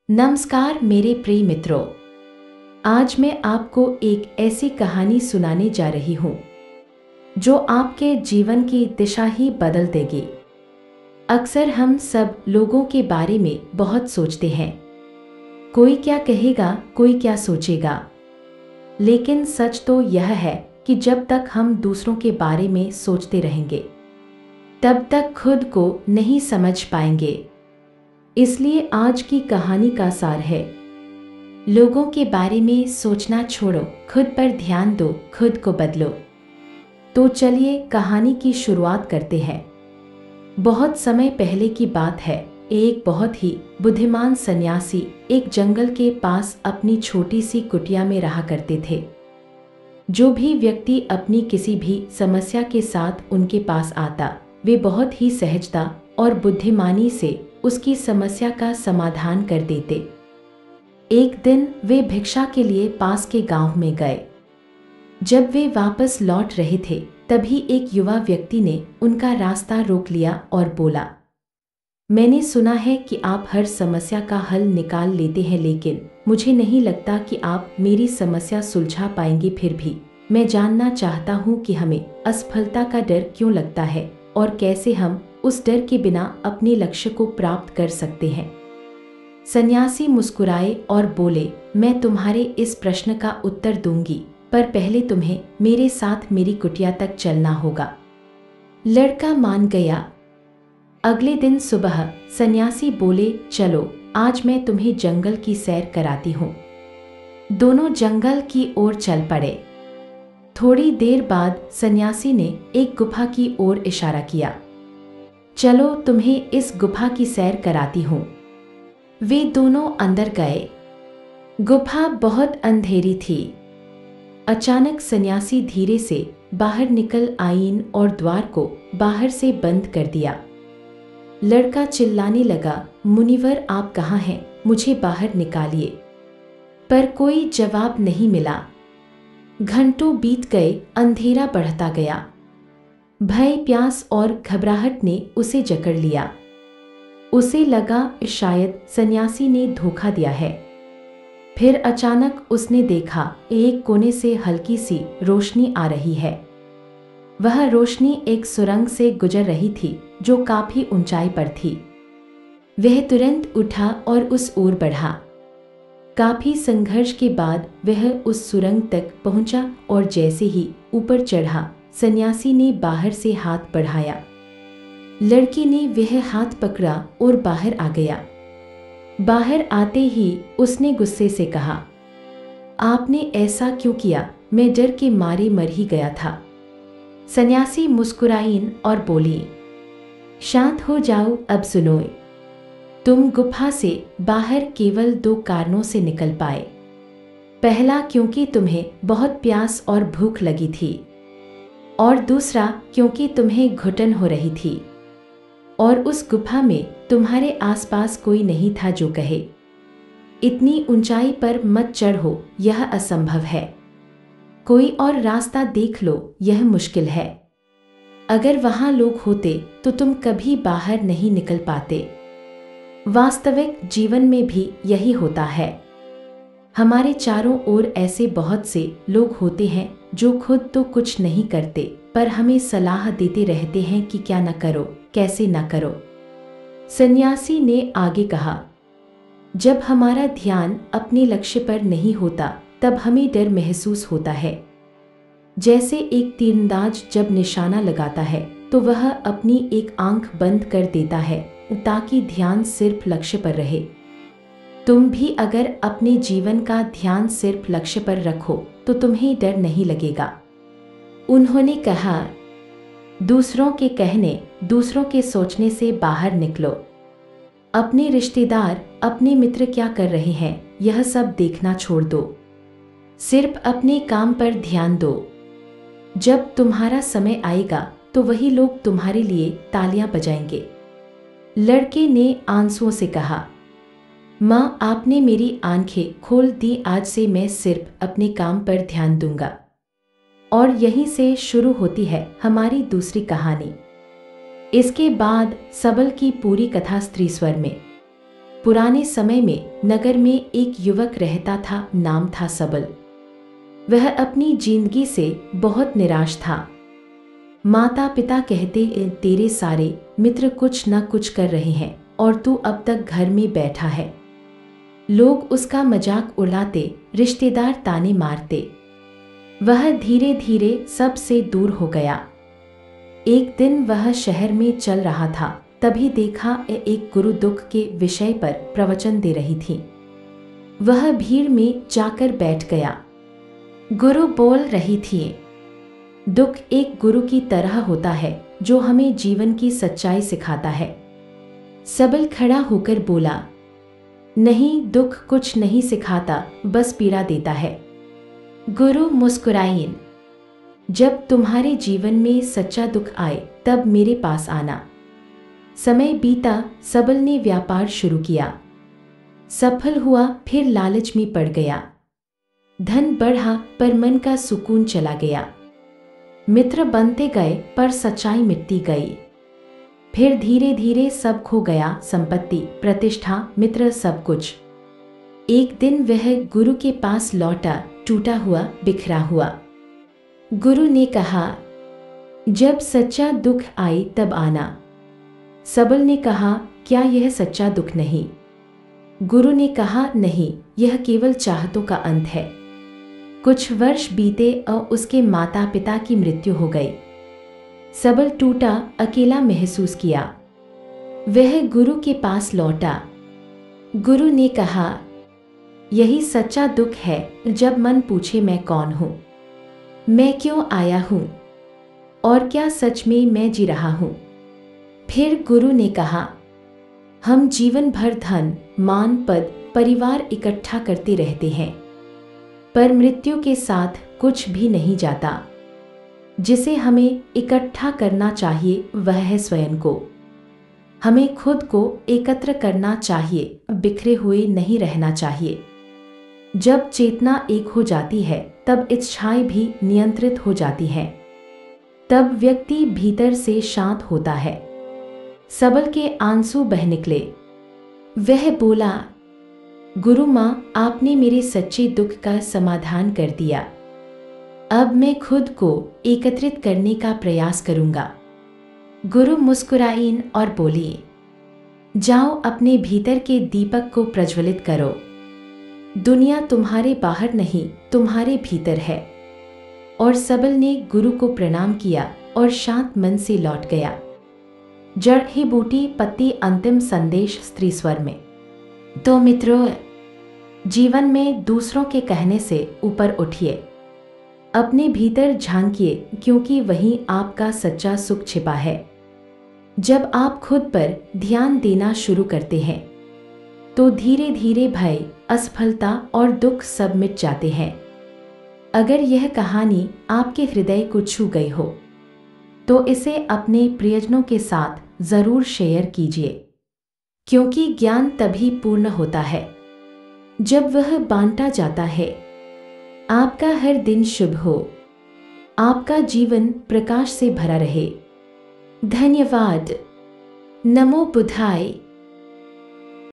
नमस्कार मेरे प्रिय मित्रों। आज मैं आपको एक ऐसी कहानी सुनाने जा रही हूँ जो आपके जीवन की दिशा ही बदल देगी। अक्सर हम सब लोगों के बारे में बहुत सोचते हैं, कोई क्या कहेगा, कोई क्या सोचेगा। लेकिन सच तो यह है कि जब तक हम दूसरों के बारे में सोचते रहेंगे तब तक खुद को नहीं समझ पाएंगे। इसलिए आज की कहानी का सार है, लोगों के बारे में सोचना छोड़ो, खुद पर ध्यान दो, खुद को बदलो। तो चलिए कहानी की शुरुआत करते हैं। बहुत समय पहले की बात है। एक बहुत ही बुद्धिमान सन्यासी एक जंगल के पास अपनी छोटी सी कुटिया में रहा करते थे। जो भी व्यक्ति अपनी किसी भी समस्या के साथ उनके पास आता, वे बहुत ही सहजता और बुद्धिमानी से उसकी समस्या का समाधान कर देते। एक दिन वे भिक्षा के लिए पास के गांव में गए। जब वे वापस लौट रहे थे तभी एक युवा व्यक्ति ने उनका रास्ता रोक लिया और बोला, मैंने सुना है कि आप हर समस्या का हल निकाल लेते हैं, लेकिन मुझे नहीं लगता कि आप मेरी समस्या सुलझा पाएंगे। फिर भी मैं जानना चाहता हूँ कि हमें असफलता का डर क्यों लगता है और कैसे हम उस डर के बिना अपने लक्ष्य को प्राप्त कर सकते हैं। सन्यासी मुस्कुराए और बोले, मैं तुम्हारे इस प्रश्न का उत्तर दूंगी, पर पहले तुम्हें मेरे साथ मेरी कुटिया तक चलना होगा। लड़का मान गया। अगले दिन सुबह सन्यासी बोले, चलो आज मैं तुम्हें जंगल की सैर कराती हूँ। दोनों जंगल की ओर चल पड़े। थोड़ी देर बाद सन्यासी ने एक गुफा की ओर इशारा किया, चलो तुम्हें इस गुफा की सैर कराती हूँ। वे दोनों अंदर गए। गुफा बहुत अंधेरी थी। अचानक सन्यासी धीरे से बाहर निकल आईन और द्वार को बाहर से बंद कर दिया। लड़का चिल्लाने लगा, मुनिवर आप कहाँ हैं, मुझे बाहर निकालिए। पर कोई जवाब नहीं मिला। घंटों बीत गए, अंधेरा बढ़ता गया। भय, प्यास और घबराहट ने उसे जकड़ लिया। उसे लगा शायद सन्यासी ने धोखा दिया है। फिर अचानक उसने देखा एक कोने से हल्की सी रोशनी आ रही है। वह रोशनी एक सुरंग से गुजर रही थी जो काफी ऊंचाई पर थी। वह तुरंत उठा और उस ओर बढ़ा। काफी संघर्ष के बाद वह उस सुरंग तक पहुंचा और जैसे ही ऊपर चढ़ा, सन्यासी ने बाहर से हाथ बढ़ाया। लड़की ने वह हाथ पकड़ा और बाहर आ गया। बाहर आते ही उसने गुस्से से कहा, आपने ऐसा क्यों किया, मैं डर के मारे मर ही गया था। सन्यासी मुस्कुराईन और बोली, शांत हो जाओ, अब सुनो। तुम गुफा से बाहर केवल 2 कारणों से निकल पाए। पहला, क्योंकि तुम्हें बहुत प्यास और भूख लगी थी, और दूसरा क्योंकि तुम्हें घुटन हो रही थी और उस गुफा में तुम्हारे आसपास कोई नहीं था जो कहे, इतनी ऊंचाई पर मत चढ़ो, यह असंभव है। कोई और रास्ता देख लो, यह मुश्किल है। अगर वहां लोग होते तो तुम कभी बाहर नहीं निकल पाते। वास्तविक जीवन में भी यही होता है। हमारे चारों ओर ऐसे बहुत से लोग होते हैं जो खुद तो कुछ नहीं करते, पर हमें सलाह देते रहते हैं कि क्या न करो, कैसे न करो। सन्यासी ने आगे कहा, जब हमारा ध्यान अपने लक्ष्य पर नहीं होता तब हमें डर महसूस होता है। जैसे एक तीरंदाज जब निशाना लगाता है तो वह अपनी एक आंख बंद कर देता है ताकि ध्यान सिर्फ लक्ष्य पर रहे। तुम भी अगर अपने जीवन का ध्यान सिर्फ लक्ष्य पर रखो तो तुम्हें डर नहीं लगेगा। उन्होंने कहा, दूसरों के कहने, दूसरों के सोचने से बाहर निकलो। अपने रिश्तेदार, अपने मित्र क्या कर रहे हैं, यह सब देखना छोड़ दो। सिर्फ अपने काम पर ध्यान दो। जब तुम्हारा समय आएगा तो वही लोग तुम्हारे लिए तालियां बजाएंगे। लड़के ने आंसुओं से कहा, माँ आपने मेरी आंखें खोल दी, आज से मैं सिर्फ अपने काम पर ध्यान दूंगा। और यहीं से शुरू होती है हमारी दूसरी कहानी। इसके बाद सबल की पूरी कथा स्त्री स्वर में। पुराने समय में नगर में एक युवक रहता था, नाम था सबल। वह अपनी जिंदगी से बहुत निराश था। माता पिता कहते, तेरे सारे मित्र कुछ न कुछ कर रहे हैं और तू अब तक घर में बैठा है। लोग उसका मजाक उड़ाते, रिश्तेदार ताने मारते। वह धीरे धीरे सबसे दूर हो गया। एक दिन वह शहर में चल रहा था, तभी देखा एक गुरु दुख के विषय पर प्रवचन दे रही थी। वह भीड़ में जाकर बैठ गया। गुरु बोल रही थी, दुख एक गुरु की तरह होता है जो हमें जीवन की सच्चाई सिखाता है। सबल खड़ा होकर बोला, नहीं, दुख कुछ नहीं सिखाता, बस पीड़ा देता है। गुरु मुस्कुराईं, जब तुम्हारे जीवन में सच्चा दुख आए तब मेरे पास आना। समय बीता, सबल ने व्यापार शुरू किया। सफल हुआ, फिर लालच में पड़ गया। धन बढ़ा पर मन का सुकून चला गया। मित्र बनते गए पर सच्चाई मिटती गई। फिर धीरे धीरे सब खो गया, संपत्ति, प्रतिष्ठा, मित्र, सब कुछ। एक दिन वह गुरु के पास लौटा, टूटा हुआ, बिखरा हुआ। गुरु ने कहा, जब सच्चा दुख आए तब आना। सबल ने कहा, क्या यह सच्चा दुख नहीं? गुरु ने कहा, नहीं, यह केवल चाहतों का अंत है। कुछ वर्ष बीते और उसके माता पिता की मृत्यु हो गई। सबल टूटा, अकेला महसूस किया। वह गुरु के पास लौटा। गुरु ने कहा, यही सच्चा दुख है, जब मन पूछे मैं कौन हूं, मैं क्यों आया हूं और क्या सच में मैं जी रहा हूं। फिर गुरु ने कहा, हम जीवन भर धन, मान, पद, परिवार इकट्ठा करते रहते हैं, पर मृत्यु के साथ कुछ भी नहीं जाता। जिसे हमें इकट्ठा करना चाहिए वह है स्वयं को। हमें खुद को एकत्र करना चाहिए, बिखरे हुए नहीं रहना चाहिए। जब चेतना एक हो जाती है तब इच्छाएं भी नियंत्रित हो जाती हैं। तब व्यक्ति भीतर से शांत होता है। सबल के आंसू बह निकले। वह बोला, गुरु माँ, आपने मेरे सच्चे दुख का समाधान कर दिया। अब मैं खुद को एकत्रित करने का प्रयास करूंगा। गुरु मुस्कुराईं और बोली, जाओ अपने भीतर के दीपक को प्रज्वलित करो। दुनिया तुम्हारे बाहर नहीं, तुम्हारे भीतर है। और सबल ने गुरु को प्रणाम किया और शांत मन से लौट गया। जड़ ही बूटी पत्ती, अंतिम संदेश स्त्री स्वर में। तो मित्रों, जीवन में दूसरों के कहने से ऊपर उठिए, अपने भीतर झांकिए, क्योंकि वहीं आपका सच्चा सुख छिपा है। जब आप खुद पर ध्यान देना शुरू करते हैं तो धीरे धीरे भय, असफलता और दुख सब मिट जाते हैं। अगर यह कहानी आपके हृदय को छू गई हो तो इसे अपने प्रियजनों के साथ जरूर शेयर कीजिए, क्योंकि ज्ञान तभी पूर्ण होता है जब वह बांटा जाता है। आपका हर दिन शुभ हो, आपका जीवन प्रकाश से भरा रहे। धन्यवाद। नमो बुद्धाय।